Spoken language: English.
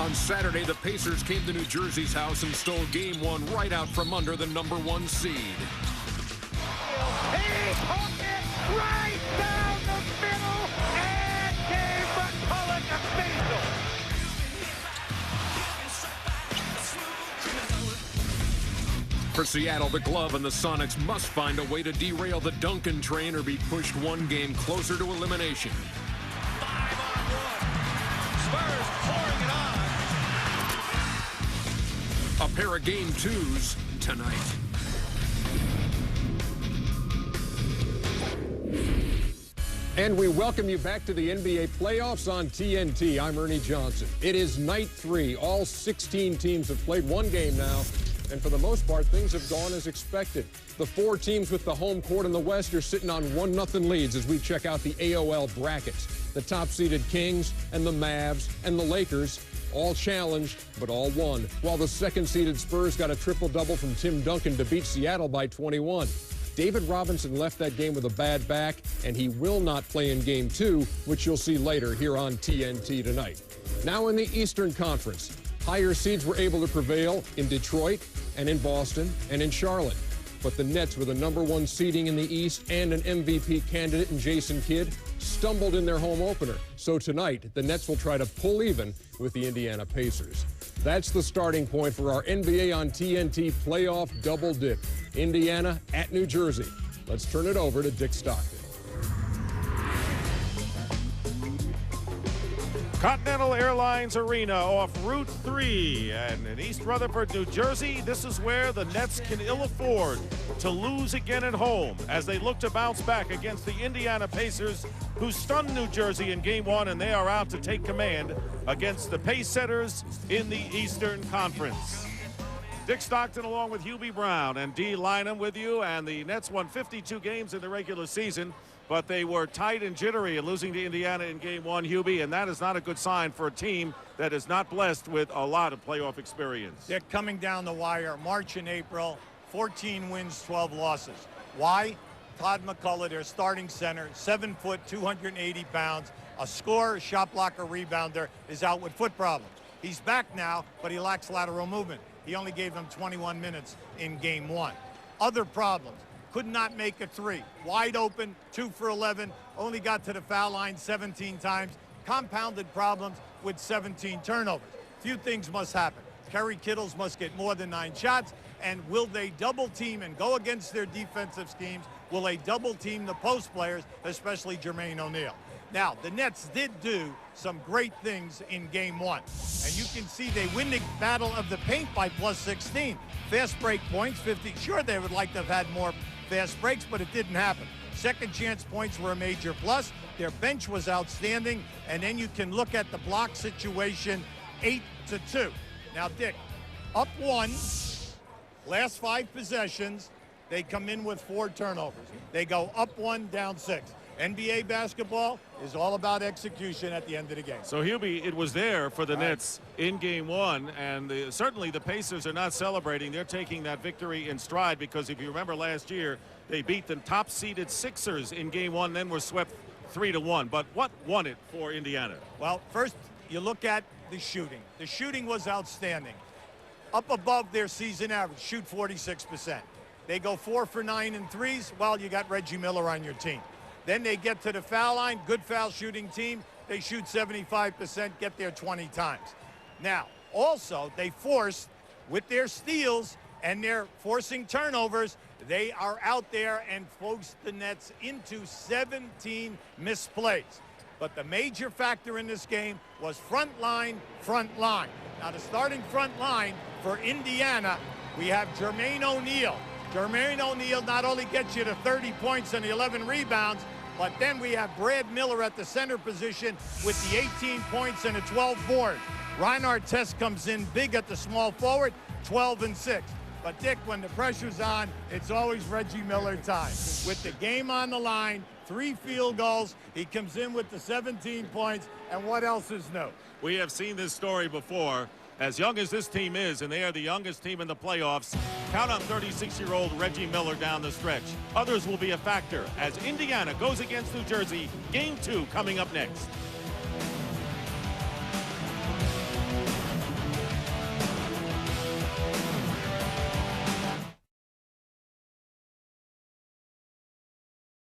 On Saturday, the Pacers came to New Jersey's house and stole Game 1 right out from under the #1 seed. He took it right down the middle and gave McCullough a facial. For Seattle, the Glove and the Sonics must find a way to derail the Duncan train or be pushed one game closer to elimination. 5-on-1. Spurs pouring it on. A pair of Game 2s tonight. And we welcome you back to the NBA playoffs on TNT. I'm Ernie Johnson. It is night 3. All 16 teams have played one game now. And for the most part, things have gone as expected. The 4 teams with the home court in the West are sitting on 1-0 leads as we check out the AOL brackets. The top-seeded Kings and the Mavs and the Lakers all challenged, but all won, while the second-seeded Spurs got a triple-double from Tim Duncan to beat Seattle by 21. David Robinson left that game with a bad back, and he will not play in Game 2, which you'll see later here on TNT tonight. Now in the Eastern Conference, higher seeds were able to prevail in Detroit and in Boston and in Charlotte. But the Nets, with a #1 seeding in the East and an MVP candidate in Jason Kidd, stumbled in their home opener. So tonight, the Nets will try to pull even with the Indiana Pacers. That's the starting point for our NBA on TNT playoff double dip. Indiana at New Jersey. Let's turn it over to Dick Stockton. Continental Airlines Arena off Route 3 and in East Rutherford, New Jersey. This is where the Nets can ill afford to lose again at home as they look to bounce back against the Indiana Pacers, who stunned New Jersey in Game 1, and they are out to take command against the pace setters in the Eastern Conference. Dick Stockton along with Hubie Brown and D. Lynham with you, and the Nets won 52 games in the regular season, but they were tight and jittery in losing to Indiana in Game 1, Hubie, and that is not a good sign for a team that is not blessed with a lot of playoff experience. They're coming down the wire, March and April, 14 wins, 12 losses. Why? Todd McCullough, their starting center, 7 foot, 280 pounds, a scorer, shot blocker, rebounder, is out with foot problems. He's back now, but he lacks lateral movement. He only gave them 21 minutes in Game 1. Other problems. Could not make a 3. Wide open, 2 for 11, only got to the foul line 17 times. Compounded problems with 17 turnovers. Few things must happen. Kerry Kittles must get more than 9 shots, and will they double team and go against their defensive schemes? Will they double team the post players, especially Jermaine O'Neal? Now, the Nets did do some great things in Game 1. And you can see they win the battle of the paint by +16. Fast break points, 50. Sure, they would like to have had more fast breaks, but it didn't happen. Second chance points were a major plus. Their bench was outstanding. And then you can look at the block situation, 8-2. Now, Dick, up 1, last 5 possessions, they come in with 4 turnovers. They go up 1, down 6. NBA basketball is all about execution at the end of the game. So, Hubie, it was there for the Nets in Game 1, and certainly the Pacers are not celebrating. They're taking that victory in stride because if you remember last year, they beat the top-seeded Sixers in Game 1, then were swept 3-1. But what won it for Indiana? Well, first, you look at the shooting. The shooting was outstanding. Up above their season average, shoot 46%. They go 4 for 9 in threes. Well, you got Reggie Miller on your team. Then they get to the foul line, good foul shooting team. They shoot 75%, get there 20 times. Now, also, they forced, with their steals and their forcing turnovers, they are out there and forced the Nets into 17 missed plays. But the major factor in this game was front line, front line. Now, the starting front line for Indiana, we have Jermaine O'Neal. Jermaine O'Neal not only gets you to 30 points and the 11 rebounds, but then we have Brad Miller at the center position with the 18 points and a 12 board. Ron Artest comes in big at the small forward, 12 and 6. But Dick, when the pressure's on, it's always Reggie Miller time. With the game on the line, 3 field goals, he comes in with the 17 points, and what else is new? We have seen this story before. As young as this team is, and they are the youngest team in the playoffs, count on 36-year-old Reggie Miller down the stretch. Others will be a factor as Indiana goes against New Jersey. Game 2 coming up next.